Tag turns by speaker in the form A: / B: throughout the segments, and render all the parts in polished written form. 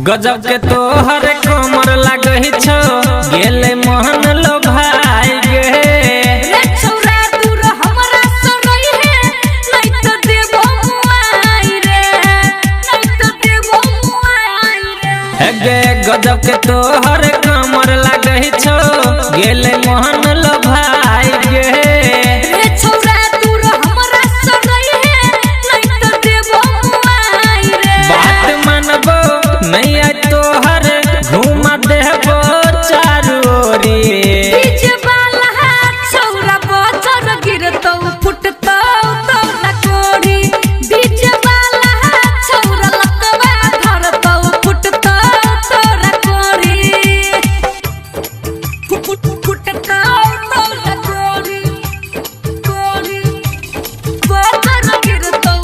A: गजब के तोहर कमर लागही छो गेले मोहन लो भाई गे
B: रे छौरा दूर हमरा सुनई है नहीं तो देबो मुआई रे नहीं तो देबो मुआई रे
A: गे गजब के तोहर कमर लागही छो गेले मोहन लो भाई गे
B: रे छौरा दूर हमरा सुनई है नहीं तो देबो मुआई रे
A: बात मानबो नहीं आई तोहर घुमा देबो चारू ओरी
B: डीजे वाला छौरा बचर गिरतौ फुटतौ तोरा कोड़ी डीजे वाला छौरा लकवा धरतौ फुटतौ तोरा कोड़ी फुटतौ तोरा कोड़ी कोड़ी बचर गिरतौ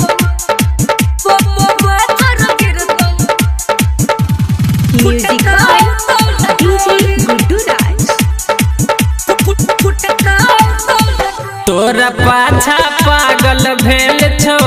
B: बचर गिरतौ
C: Music by DJ Guddu Raj.
A: तोरा पाछा पागल भेल छो